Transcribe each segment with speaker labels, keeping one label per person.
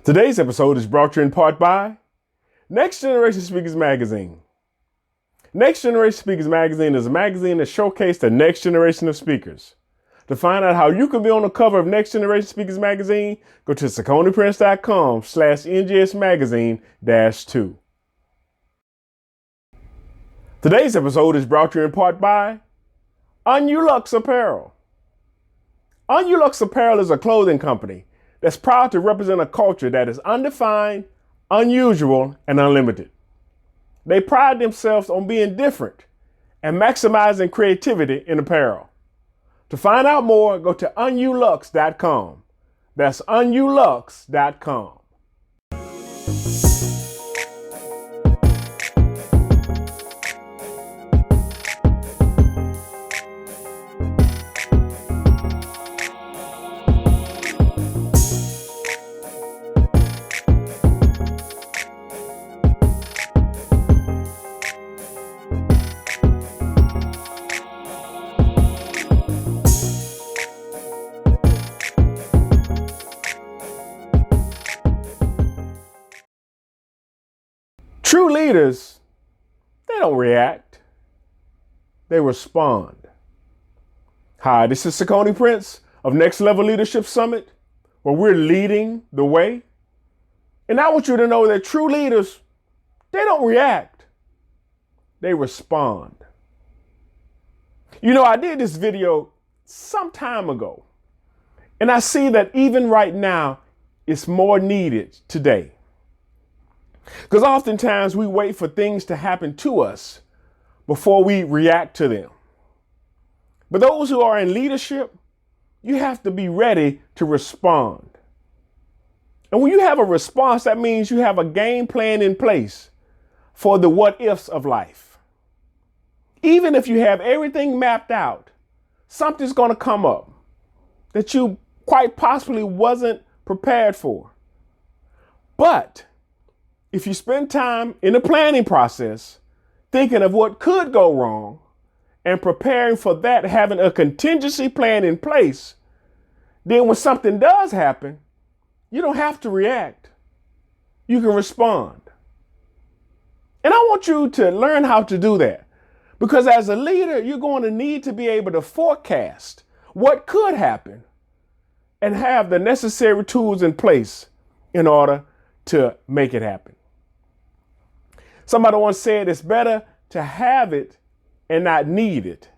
Speaker 1: Today's episode is brought to you in part by Next Generation Speakers Magazine. Next Generation Speakers Magazine is a magazine that showcases the next generation of speakers. To find out how you can be on the cover of Next Generation Speakers Magazine, go to sauconyprince.com/NGSmagazine-2. Today's episode is brought to you in part by Unulux Apparel. Unulux Apparel is a clothing company that's proud to represent a culture that is undefined, unusual, and unlimited. They pride themselves on being different and maximizing creativity in apparel. To find out more, go to unulux.com. That's unulux.com. True leaders, they don't react, they respond. Hi, this is Saucony Prince of Next Level Leadership Summit, where we're leading the way. And I want you to know that true leaders, they don't react, they respond. You know, I did this video some time ago, and I see that even right now, it's more needed today. Because oftentimes we wait for things to happen to us before we react to them. But those who are in leadership, you have to be ready to respond. And when you have a response, that means you have a game plan in place for the what ifs of life. Even if you have everything mapped out, something's going to come up that you quite possibly wasn't prepared for. But if you spend time in the planning process, thinking of what could go wrong and preparing for that, having a contingency plan in place, then when something does happen, you don't have to react. You can respond. And I want you to learn how to do that, because as a leader, you're going to need to be able to forecast what could happen and have the necessary tools in place in order to make it happen. Somebody once said it's better to have it and not need it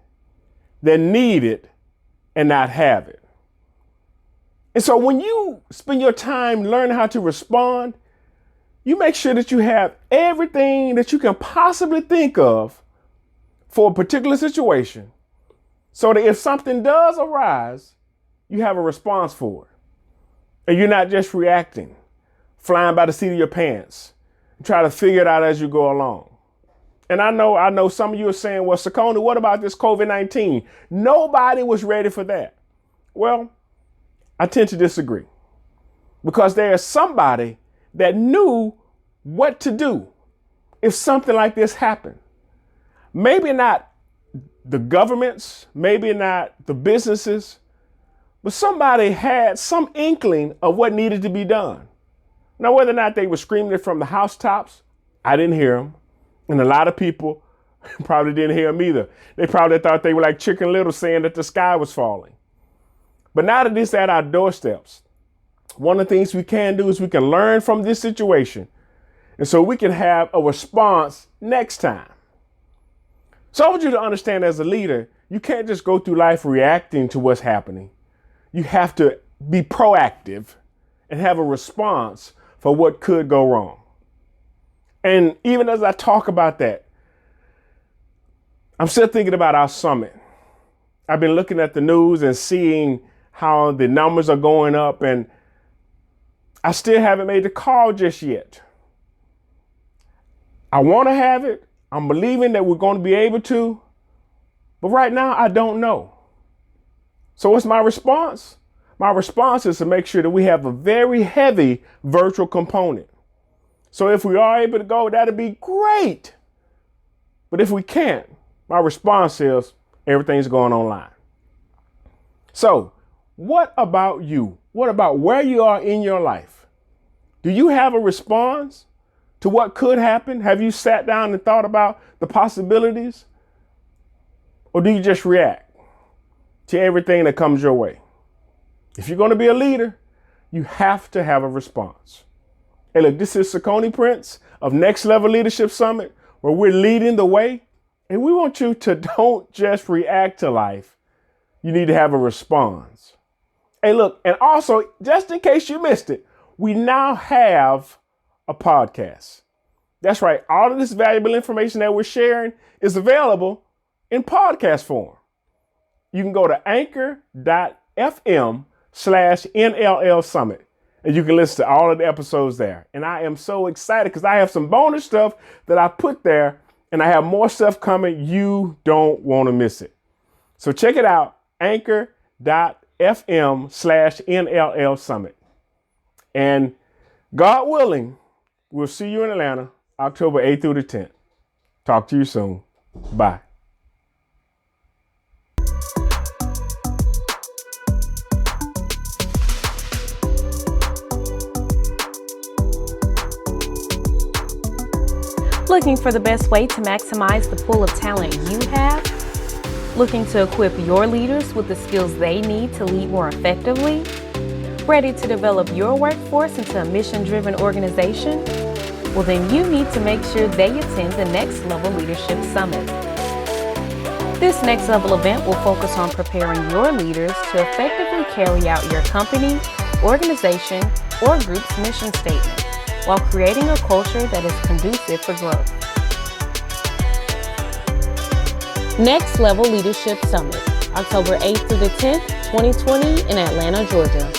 Speaker 1: than need it and not have it. And so when you spend your time learning how to respond, you make sure that you have everything that you can possibly think of for a particular situation, so that if something does arise, you have a response for it. And you're not just reacting, flying by the seat of your pants, try to figure it out as you go along. And I know some of you are saying, well, Saucony, what about this COVID-19? Nobody was ready for that. Well, I tend to disagree, because there is somebody that knew what to do if something like this happened. Maybe not the governments, maybe not the businesses, but somebody had some inkling of what needed to be done. Now, whether or not they were screaming it from the housetops, I didn't hear them. And a lot of people probably didn't hear them either. They probably thought they were like Chicken Little saying that the sky was falling. But now that it's at our doorsteps, one of the things we can do is we can learn from this situation. And so we can have a response next time. So I want you to understand, as a leader, you can't just go through life reacting to what's happening. You have to be proactive and have a response for what could go wrong. And even as I talk about that, I'm still thinking about our summit. I've been looking at the news and seeing how the numbers are going up, and I still haven't made the call just yet. I want to have it. I'm believing that we're going to be able to, but right now I don't know. So what's my response? My response is to make sure that we have a very heavy virtual component. So if we are able to go, that'd be great. But if we can't, my response is everything's going online. So what about you? What about where you are in your life? Do you have a response to what could happen? Have you sat down and thought about the possibilities? Or do you just react to everything that comes your way? If you're going to be a leader, you have to have a response. Hey, look, this is Sakoni Prince of Next Level Leadership Summit, where we're leading the way. And we want you to don't just react to life. You need to have a response. Hey, look, and also, just in case you missed it, we now have a podcast. That's right. All of this valuable information that we're sharing is available in podcast form. You can go to anchor.fm/NLL Summit, and you can listen to all of the episodes there. And I am so excited because I have some bonus stuff that I put there, and I have more stuff coming. You don't want to miss it. So check it out, anchor.fm/NLL Summit. And God willing, we'll see you in Atlanta, October 8th through the 10th. Talk to you soon. Bye.
Speaker 2: Looking for the best way to maximize the pool of talent you have? Looking to equip your leaders with the skills they need to lead more effectively? Ready to develop your workforce into a mission-driven organization? Well, then you need to make sure they attend the Next Level Leadership Summit. This Next Level event will focus on preparing your leaders to effectively carry out your company, organization, or group's mission statement, while creating a culture that is conducive for growth. Next Level Leadership Summit, October 8th through the 10th, 2020 in Atlanta, Georgia.